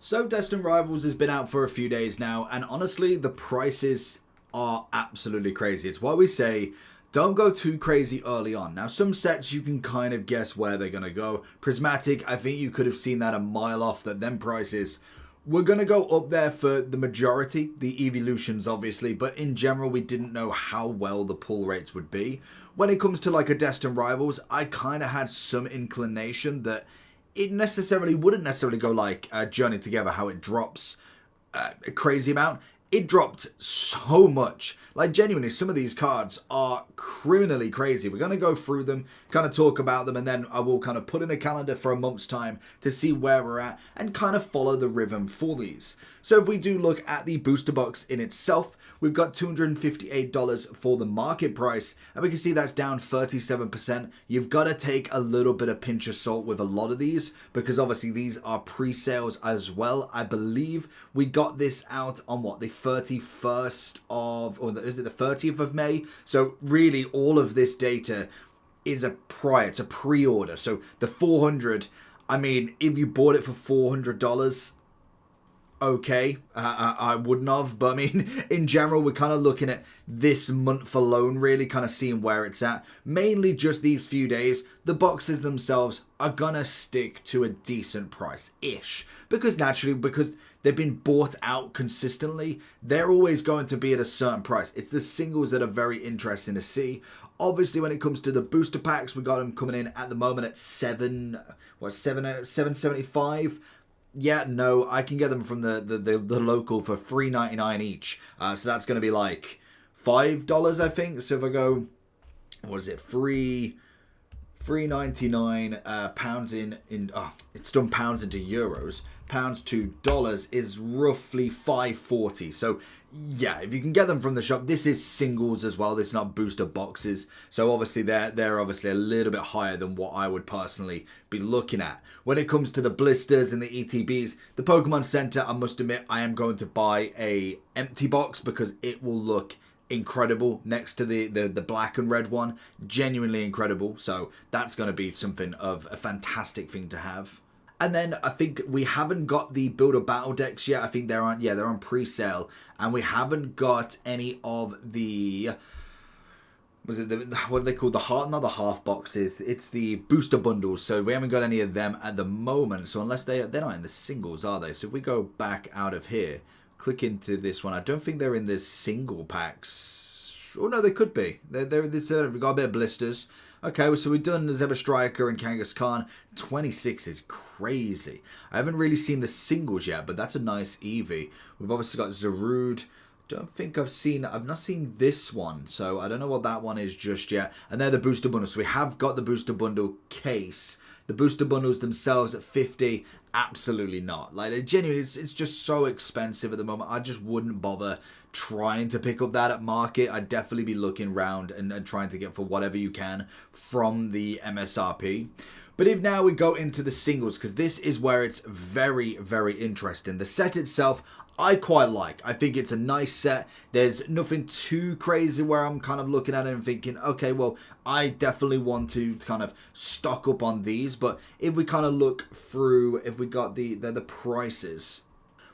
So Destined Rivals has been out for a few days now, and honestly, the prices are absolutely crazy. It's why we say don't go too crazy early on. Now, some sets you can kind of guess where they're going to go. Prismatic, I think you could have seen that a mile off, that them prices were going to go up there for the majority, the evolutions obviously, but in general we didn't know how well the pull rates would be. When it comes to like a Destined Rivals, I kind of had some inclination that it wouldn't necessarily go like Journey Together, how it drops a crazy amount. It dropped so much. Like, genuinely, some of these cards are criminally crazy. We're going to go through them, kind of talk about them, and then I will kind of put in a calendar for a month's time to see where we're at and kind of follow the rhythm for these. So if we do look at the booster box in itself, we've got $258 for the market price, and we can see that's down 37%. You've got to take a little bit of pinch of salt with a lot of these, because obviously these are pre-sales as well. I believe we got this out on what, the 31st of, or is it the 30th of May? So really all of this data is it's a pre-order. So the 400, I mean, if you bought it for $400, okay, I wouldn't have, but I mean, in general, we're kind of looking at this month alone, really kind of seeing where it's at. Mainly just these few days. The boxes themselves are gonna stick to a decent price-ish, because naturally, because they've been bought out consistently, they're always going to be at a certain price. It's the singles that are very interesting to see. Obviously, when it comes to the booster packs, we got them coming in at the moment at $775. Yeah, no, I can get them from the local for $3.99 each. So that's going to be like $5, I think. So if I go, what is it, $3.99 pounds it's done pounds into euros. Pounds to dollars is roughly $5.40. So yeah, if you can get them from the shop, this is singles as well. This is not booster boxes. So obviously they're obviously a little bit higher than what I would personally be looking at. When it comes to the blisters and the ETBs, the Pokemon Center, I must admit, I am going to buy a empty box because it will look incredible next to the black and red one. Genuinely incredible. So that's going to be something of a fantastic thing to have. And then I think we haven't got the Builder Battle decks yet. I think they're on pre-sale, and we haven't got any of the, what are they called? Not the half boxes. It's the booster bundles. So we haven't got any of them at the moment. So unless they're not in the singles, are they? So if we go back out of here, click into this one. I don't think they're in the single packs. Oh no, they could be. They've got a bit of blisters. Okay, so we've done Zebra Striker and Kangaskhan. 26 is crazy. I haven't really seen the singles yet, but that's a nice Eevee. We've obviously got Zarude. I've not seen this one, so I don't know what that one is just yet. And they're the booster bundles. So we have got the booster bundle case. The booster bundles themselves at 50, absolutely not. Like, genuinely, it's just so expensive at the moment. I just wouldn't bother trying to pick up that at market. I'd definitely be looking around and trying to get for whatever you can from the MSRP. But if now we go into the singles, because this is where it's very, very interesting. The set itself, I quite like. I think it's a nice set. There's nothing too crazy where I'm kind of looking at it and thinking, okay, well, I definitely want to kind of stock up on these. But if we kind of look through, if we got the prices,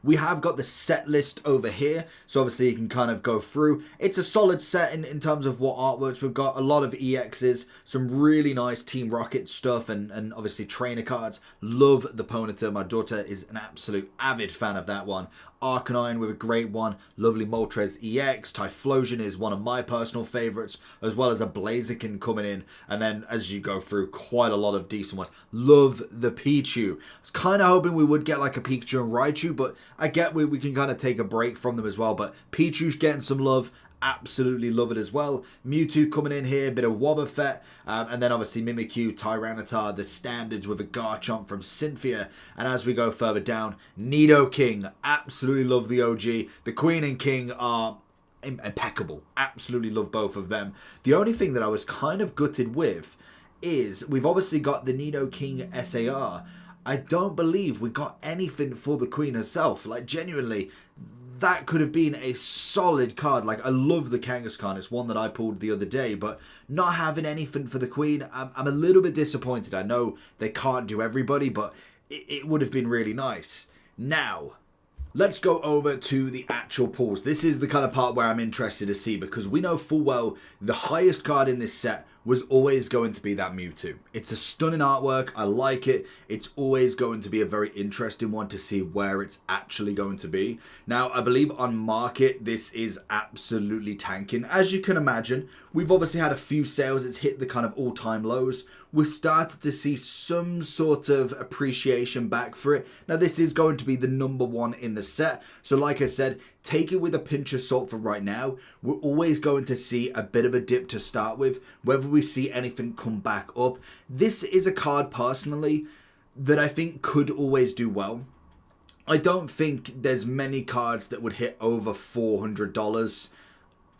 we have got the set list over here, so obviously you can kind of go through. It's a solid set in terms of what artworks. We've got a lot of EXs, some really nice Team Rocket stuff, and obviously trainer cards. Love the Ponyta. My daughter is an absolute avid fan of that one. Arcanine with a great one. Lovely Moltres EX. Typhlosion is one of my personal favourites, as well as a Blaziken coming in. And then as you go through, quite a lot of decent ones. Love the Pichu. I was kind of hoping we would get like a Pikachu and Raichu, but I get we can kind of take a break from them as well. But Pichu's getting some love. Absolutely love it as well. Mewtwo coming in here, a bit of Wobbuffet, and then obviously Mimikyu, Tyranitar, the standards with a Garchomp from Cynthia. And as we go further down, Nidoking, absolutely love the OG. The Queen and King are impeccable. Absolutely love both of them. The only thing that I was kind of gutted with is we've obviously got the Nidoking SAR. I don't believe we got anything for the Queen herself. Like, genuinely, that could have been a solid card. Like, I love the Kangaskhan. It's one that I pulled the other day, but not having anything for the Queen, I'm a little bit disappointed. I know they can't do everybody, but it would have been really nice. Now, let's go over to the actual pulls. This is the kind of part where I'm interested to see, because we know full well the highest card in this set was always going to be that Mewtwo. It's a stunning artwork. I like it. It's always going to be a very interesting one to see where it's actually going to be. Now, I believe on market, this is absolutely tanking. As you can imagine, we've obviously had a few sales. It's hit the kind of all-time lows. We're starting to see some sort of appreciation back for it. Now, this is going to be the number one in the set. So like I said, take it with a pinch of salt for right now. We're always going to see a bit of a dip to start with, whether we see anything come back up. This is a card, personally, that I think could always do well. I don't think there's many cards that would hit over $400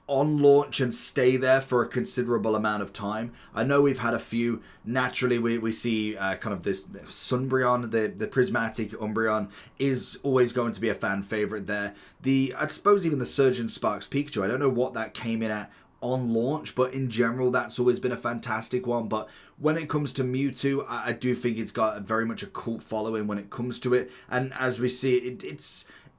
on launch and stay there for a considerable amount of time. I know we've had a few. Naturally, we see kind of this Sunbreon, the prismatic Umbreon is always going to be a fan favorite there. I suppose even the Surgeon Sparks Pikachu, I don't know what that came in at on launch, but in general that's always been a fantastic one. But when it comes to Mewtwo, I do think it's got very much a cult following when it comes to it, and as we see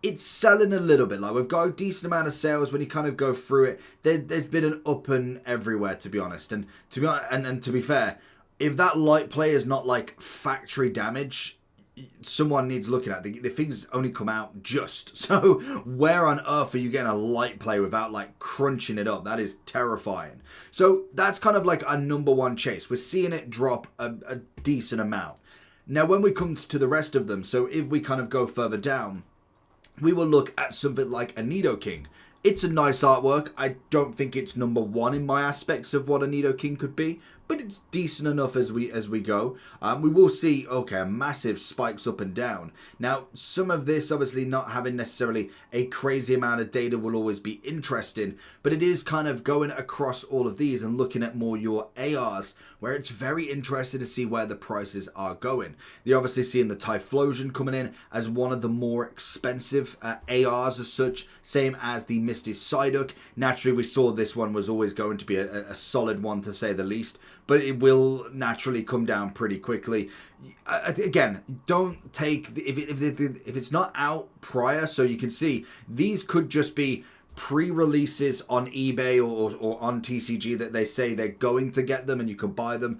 it's selling a little bit. Like, we've got a decent amount of sales when you kind of go through it. There's been an up and everywhere, to be honest. And to be fair, if that light play is not like factory damage, someone needs looking at. The things only come out just. So where on earth are you getting a light play without like crunching it up? That is terrifying. So that's kind of like our number one chase. We're seeing it drop a decent amount. Now when we come to the rest of them, so if we kind of go further down, we will look at something like a Nidoking. It's a nice artwork. I don't think it's number one in my aspects of what a Nidoking could be, but it's decent enough as we go. We will see, okay, massive spikes up and down. Now, some of this, obviously not having necessarily a crazy amount of data, will always be interesting, but it is kind of going across all of these and looking at more your ARs, where it's very interesting to see where the prices are going. You're obviously seeing the Typhlosion coming in as one of the more expensive ARs as such, same as the Misty Psyduck. Naturally, we saw this one was always going to be a solid one, to say the least, but it will naturally come down pretty quickly. Again, don't take if it's not out prior, so you can see these could just be pre-releases on eBay or on TCG that they say they're going to get them and you can buy them.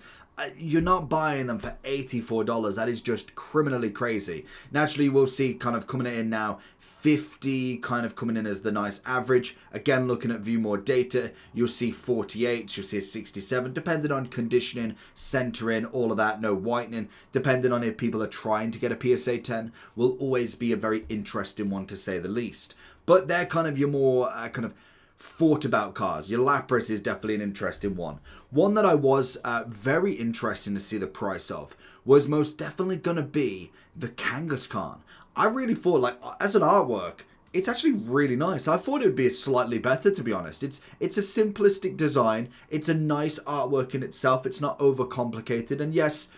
You're not buying them for $84. That is just criminally crazy. Naturally, we'll see kind of coming in now 50 kind of coming in as the nice average. Again, looking at view more data, you'll see 48, you'll see a 67, depending on conditioning, centering, all of that, no whitening, depending on if people are trying to get a PSA 10, will always be a very interesting one, to say the least. But they're kind of your more kind of thought about cars. Your Lapras is definitely an interesting one. One that I was very interested to see the price of was most definitely going to be the Kangaskhan. I really thought, like, as an artwork, it's actually really nice. I thought it would be slightly better, to be honest. It's a simplistic design. It's a nice artwork in itself. It's not overcomplicated. And yes,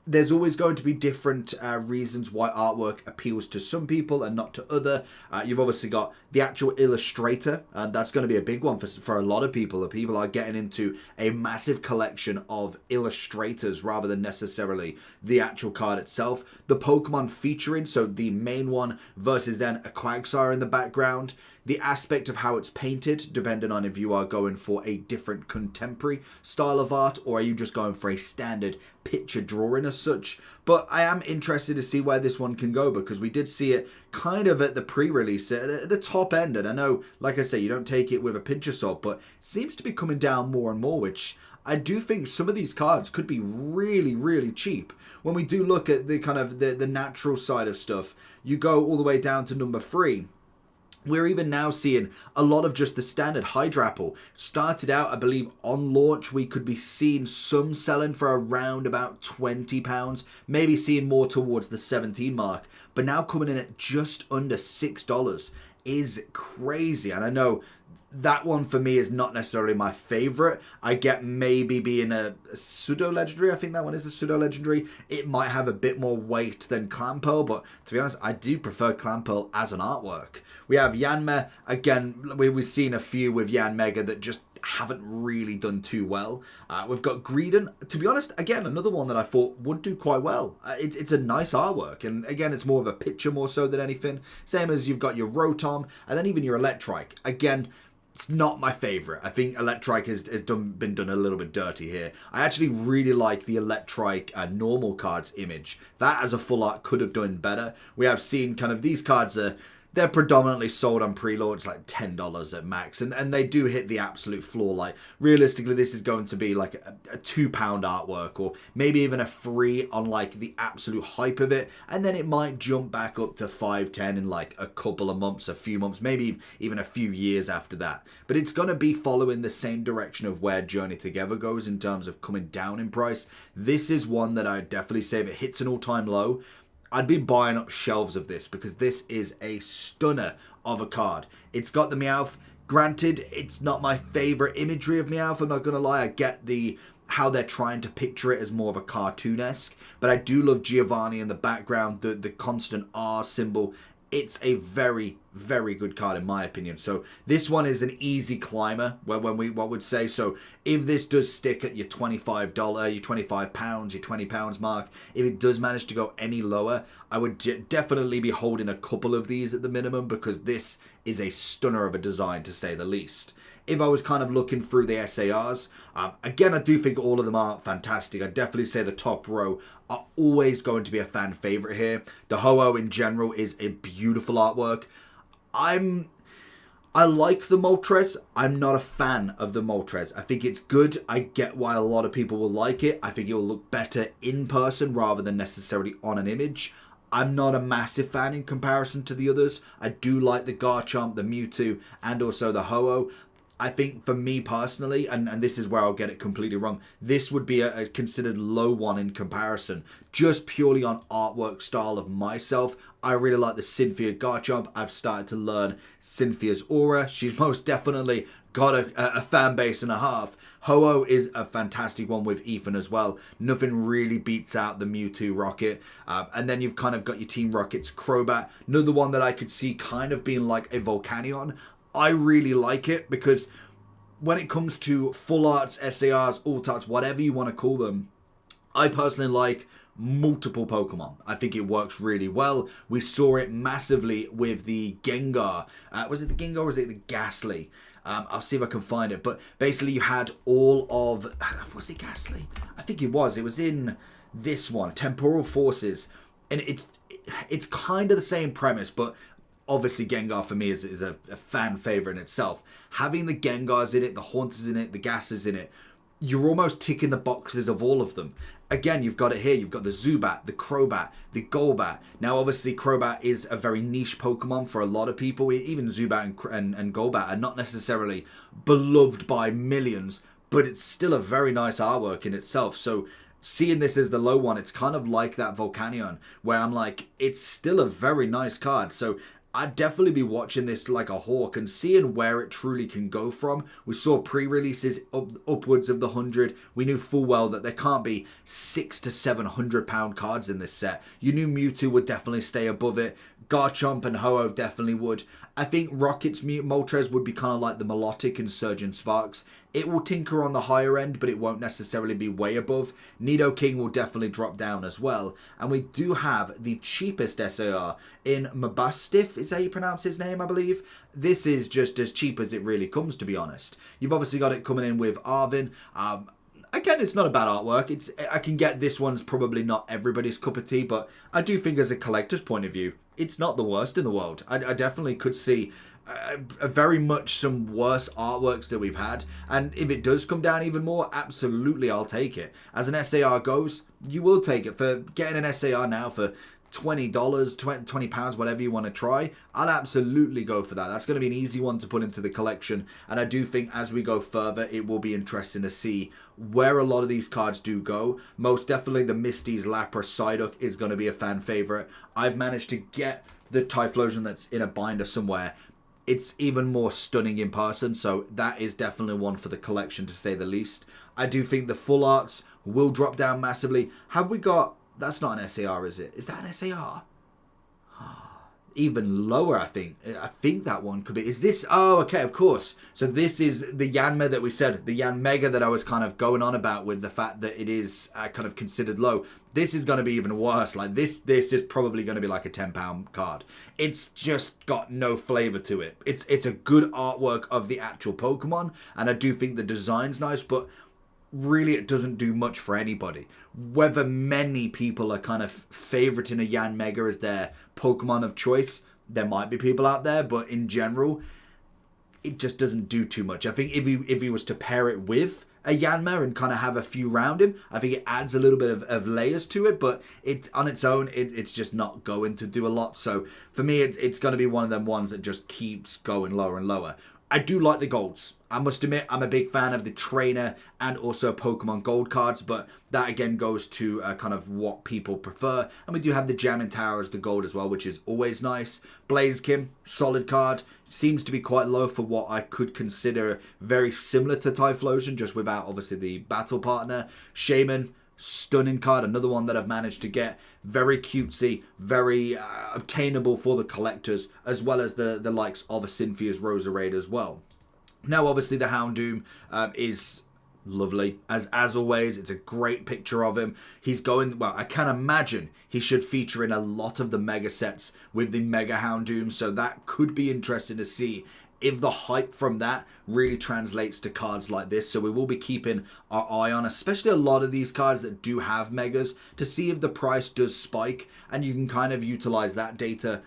there's always going to be different reasons why artwork appeals to some people and not to other. You've obviously got the actual illustrator, and that's going to be a big one for a lot of people. People are getting into a massive collection of illustrators rather than necessarily the actual card itself. The Pokemon featuring, so the main one versus then a Quagsire in the background. The aspect of how it's painted, depending on if you are going for a different contemporary style of art or are you just going for a standard picture drawing as such. But I am interested to see where this one can go, because we did see it kind of at the pre-release at the top end. And I know, like I say, you don't take it with a pinch of salt, but it seems to be coming down more and more, which I do think some of these cards could be really, really cheap. When we do look at the kind of the natural side of stuff, you go all the way down to number 3. We're even now seeing a lot of just the standard Hydrapple. Started out, I believe, on launch, we could be seeing some selling for around about £20, maybe seeing more towards the 17 mark. But now coming in at just under $6 is crazy. And I know that one for me is not necessarily my favorite. I get maybe being a pseudo-legendary. I think that one is a pseudo-legendary. It might have a bit more weight than Clamperl, but to be honest, I do prefer Clamperl as an artwork. We have Yanma. Again, we've seen a few with Yanmega that just haven't really done too well. We've got Greedon. To be honest, again, another one that I thought would do quite well. It's a nice artwork, and again, it's more of a picture more so than anything. Same as you've got your Rotom, and then even your Electrike. Again, it's not my favourite. I think Electrike has been done a little bit dirty here. I actually really like the Electrike normal cards image. That as a full art could have done better. We have seen kind of these cards are... They're predominantly sold on pre-launch, like $10 at max, and they do hit the absolute floor. Like, realistically, this is going to be like a £2 artwork, or maybe even a free on like the absolute hype of it, and then it might jump back up to 5, 10 in like a couple of months, a few months, maybe even a few years after that. But it's going to be following the same direction of where Journey Together goes in terms of coming down in price. This is one that I'd definitely say if it hits an all-time low, I'd be buying up shelves of this, because this is a stunner of a card. It's got the Meowth. Granted, it's not my favourite imagery of Meowth, I'm not going to lie. I get how they're trying to picture it as more of a cartoon-esque, but I do love Giovanni in the background, the constant R symbol. It's a very, very good card in my opinion. So this one is an easy climber, what would say. So if this does stick at your $25, your £25, your £20 mark, if it does manage to go any lower, I would definitely be holding a couple of these at the minimum, because this is a stunner of a design to say the least. If I was kind of looking through the SARs, again, I do think all of them are fantastic. I'd definitely say the top row are always going to be a fan favorite here. The Ho-Oh in general is a beautiful artwork. I like the Moltres. I'm not a fan of the Moltres. I think it's good. I get why a lot of people will like it. I think it will look better in person rather than necessarily on an image. I'm not a massive fan in comparison to the others. I do like the Garchomp, the Mewtwo, and also the Ho-Oh. I think for me personally, and this is where I'll get it completely wrong, this would be a considered low one in comparison, just purely on artwork style of myself. I really like the Cynthia Garchomp. I've started to learn Cynthia's aura. She's most definitely got a fan base and a half. Ho-Oh is a fantastic one with Ethan as well. Nothing really beats out the Mewtwo Rocket. And then you've kind of got your Team Rocket's Crobat. Another one that I could see kind of being like a Volcanion. I really like it because when it comes to full arts, SARs, alt arts, whatever you want to call them, I personally like multiple Pokemon. I think it works really well. We saw it massively with the Gengar. Was it the Gengar or was it the Ghastly? I'll see if I can find it. But basically you had all of... Was it Ghastly? I think it was. It was in this one, Temporal Forces. And it's kind of the same premise, but... Obviously, Gengar for me is a fan favourite in itself. Having the Gengars in it, the Haunters in it, the Gases in it, you're almost ticking the boxes of all of them. Again, you've got it here. You've got the Zubat, the Crobat, the Golbat. Now, obviously, Crobat is a very niche Pokemon for a lot of people. Even Zubat and Golbat are not necessarily beloved by millions, but it's still a very nice artwork in itself. So... seeing this as the low one, it's kind of like that Volcanion, where I'm like, it's still a very nice card. So I'd definitely be watching this like a hawk and seeing where it truly can go from. We saw pre-releases upwards of the 100. We knew full well that there can't be £600 to £700 cards in this set. You knew Mewtwo would definitely stay above it. Garchomp and Ho-Oh definitely would. I think Rocket's Moltres would be kind of like the Milotic and Surgeon Sparks. It will tinker on the higher end, but it won't necessarily be way above. Nidoking will definitely drop down as well. And we do have the cheapest SAR in Mabastif, is how you pronounce his name, I believe. This is just as cheap as it really comes, to be honest. You've obviously got it coming in with Arvin. Again, it's not a bad artwork. I can get this one's probably not everybody's cup of tea, but I do think as a collector's point of view, it's not the worst in the world. I definitely could see very much some worse artworks that we've had. And if it does come down even more, absolutely I'll take it. As an SAR goes, you will take it. For getting an SAR now for $20, £20, whatever you want to try, I'll absolutely go for that. That's going to be an easy one to put into the collection, and I do think as we go further, it will be interesting to see where a lot of these cards do go. Most definitely the Misty's Lapras Psyduck is going to be a fan favorite. I've managed to get the Typhlosion that's in a binder somewhere. It's even more stunning in person, so that is definitely one for the collection to say the least. I do think the full arts will drop down massively. Have we got... That's not an SAR, is it? Is that an SAR? even lower, I think. I think that one could be. Is this? Oh, okay, of course. So this is the Yanma that we said, the Yan Mega that I was kind of going on about with the fact that it is kind of considered low. This is going to be even worse. Like this is probably going to be like a £10 card. It's just got no flavor to it. It's a good artwork of the actual Pokemon, and I do think the design's nice, but really it doesn't do much for anybody. Whether many people are kind of favoriting a Yan Mega as their Pokemon of choice, there might be people out there, but in general, it just doesn't do too much. I think if he was to pair it with a Yanma and kind of have a few round him, I think it adds a little bit of layers to it, but it on its own, it's just not going to do a lot. So for me, it's going to be one of them ones that just keeps going lower and lower. I do like the golds. I must admit, I'm a big fan of the trainer and also Pokemon Gold cards, but that again goes to kind of what people prefer. And we do have the Jamming Tower as the gold as well, which is always nice. Blaziken, solid card. Seems to be quite low for what I could consider very similar to Typhlosion, just without obviously the battle partner. Shaman, stunning card, another one that I've managed to get. Very cutesy, very obtainable for the collectors, as well as the likes of a Cynthia's Roserade as well. Now, obviously, the Houndoom is lovely. As always, it's a great picture of him. He's going, well, I can imagine he should feature in a lot of the Mega sets with the Mega Houndoom, so that could be interesting to see if the hype from that really translates to cards like this. So we will be keeping our eye on, especially a lot of these cards that do have Megas, to see if the price does spike, and you can kind of utilize that data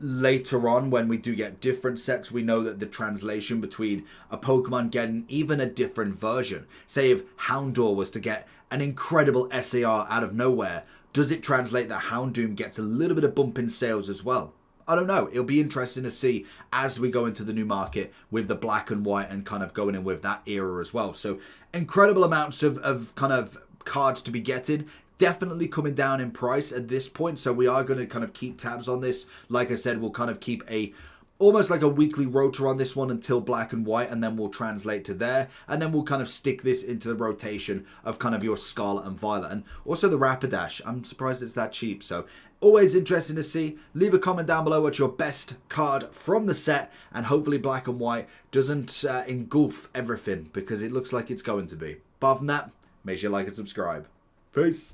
later on when we do get different sets. We know that the translation between a Pokemon getting even a different version, say if Houndour was to get an incredible SAR out of nowhere, does it translate that Houndoom gets a little bit of bump in sales as well? I don't know. It'll be interesting to see as we go into the new market with the black and white and kind of going in with that era as well. So incredible amounts of kind of cards to be getting. Definitely coming down in price at this point. So we are going to kind of keep tabs on this. Like I said, we'll kind of keep almost like a weekly rotor on this one until black and white, and then we'll translate to there, and then we'll kind of stick this into the rotation of kind of your Scarlet and Violet, and also the Rapidash. I'm surprised it's that cheap, so always interesting to see. Leave a comment down below what's your best card from the set, and hopefully black and white doesn't engulf everything, because it looks like it's going to be. Apart from that, make sure you like and subscribe. Peace.